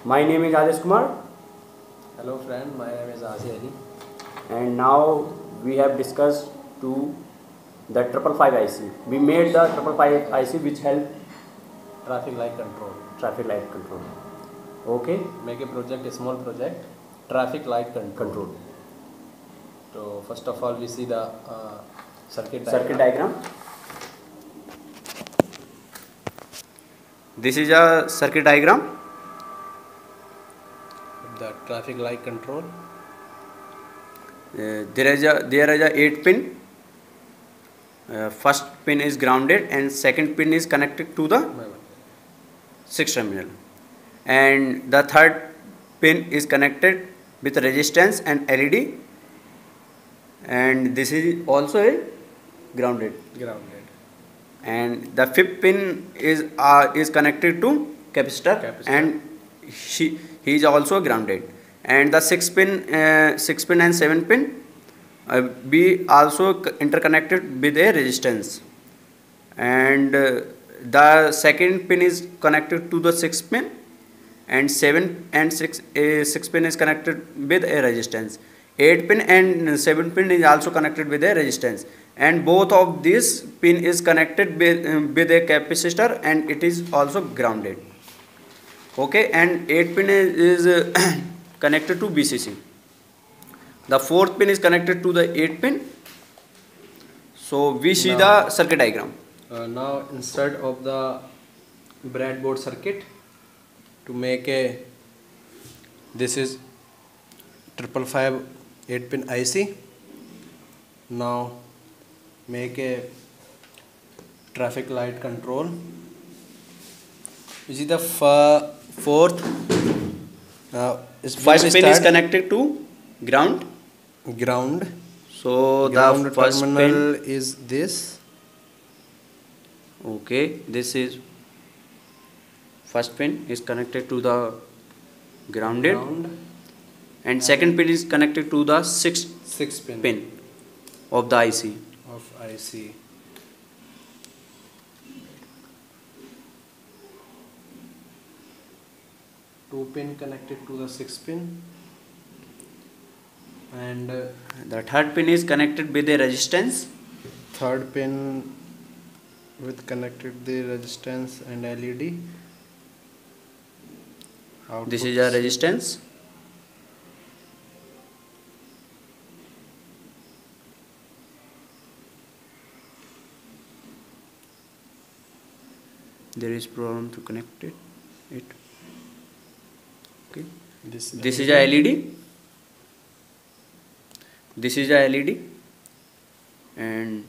My name is Adesh Kumar, Hello friend, my name is Azi Ali. and now we have discussed to the 555 IC. We made the 555 IC which help Traffic light control. traffic light control. Okay, Make a project, a small project, traffic light control. control. So first of all we see the circuit Circuit diagram. diagram. This is a circuit diagram. The traffic light control. There is a 8 pin. First pin is grounded and second pin is connected to the 6 terminal, and the third pin is connected with resistance and LED, and this is also a grounded, Grounded. and the fifth pin is connected to capacitor, and he is also grounded, and the six pin and 7 pin be also interconnected with a resistance, and the second pin is connected to the 6 pin, and 7 and 6 pin is connected with a resistance. 8 pin and 7 pin is also connected with a resistance, and both of these pin is connected with a capacitor, and it is also grounded. Okay, and 8 pin is connected to VCC. The fourth pin is connected to the 8 pin. So we see the circuit diagram. Now instead of the breadboard circuit, to make a, this is 555 8-pin IC. Now make a traffic light control. You see the fourth First pin is connected to ground. So Ground the first terminal pin, is this. okay, this is first pin is connected to the grounded, and second pin is connected to the sixth pin of the IC. Of IC. Two pin connected to the 6 pin, and The third pin is connected with a resistance. third pin with connected the resistance and LED. This is a resistance. There is problem to connect it. Okay. This This is a LED. This is a LED, and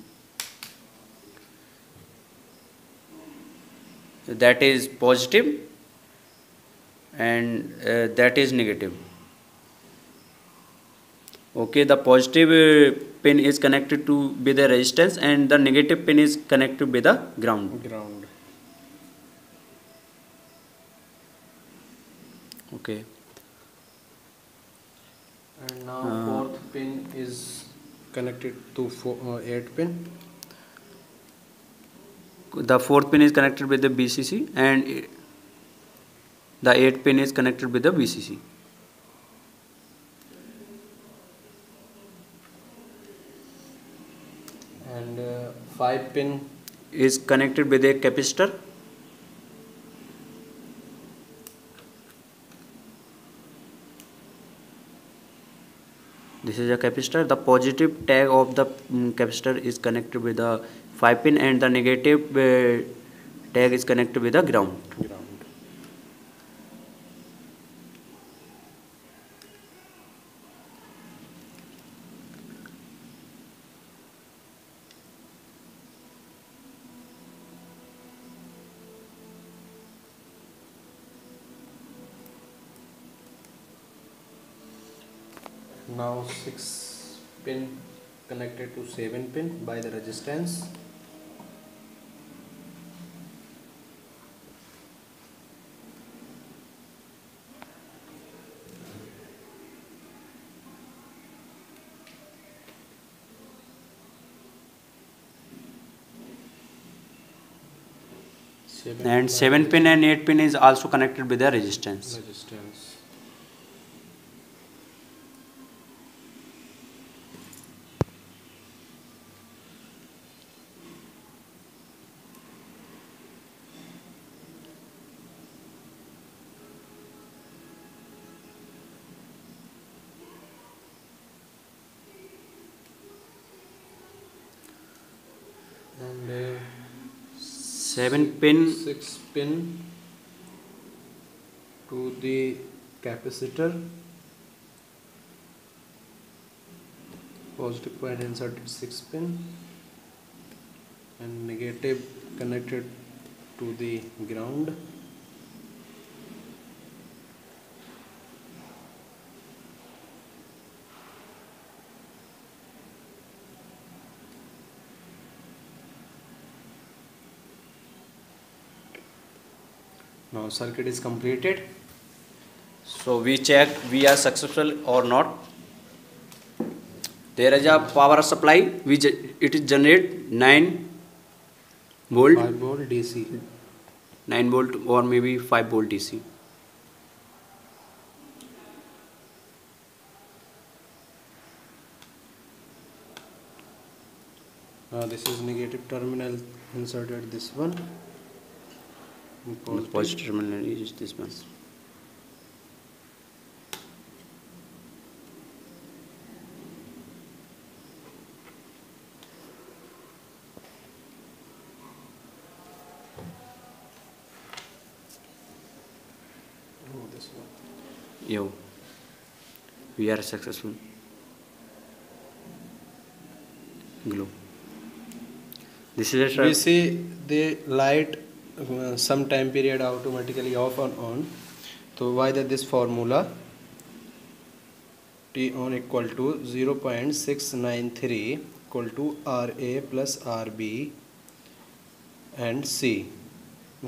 that is positive, and that is negative. Okay, the positive pin is connected to with the resistance, and the negative pin is connected with the ground. Okay. And now fourth pin is connected to 8 pin. The fourth pin is connected with the BCC, and the 8th pin is connected with the VCC. And 5 pin is connected with a capacitor. This is a capacitor. The positive tag of the capacitor is connected with the 5 pin, and the negative tag is connected with the ground. Now 6 pin connected to 7 pin by the resistance. and 7 pin and 8 pin is also connected with the resistance. And 7 pin 6 pin to the capacitor, positive point inserted 6 pin, and negative connected to the ground. Now circuit is completed. So we check we are successful or not. There is a power supply which it is generate 9 volt, 5 volt DC. 9 volt or maybe 5 volt DC. This is negative terminal inserted this one. Positive terminal is this one. This one. Yo, we are successful. Glow. This is We see the light some time period automatically off and on. So why that this formula T on equal to 0.693 equal to RA plus RB and C.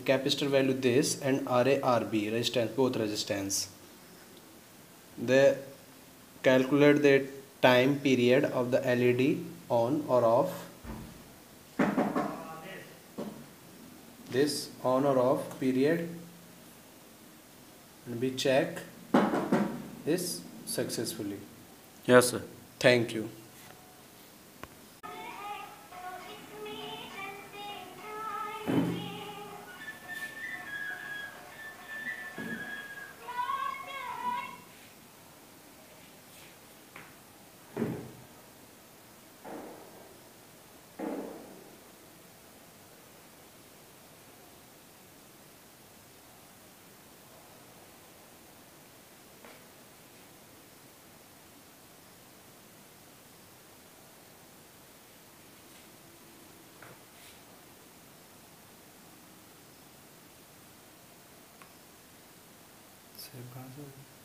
Capacitor value this and RA RB resistance, both resistance. They calculate the time period of the LED on or off. This on or off period, and we check this successfully. yes, sir. Thank you. Save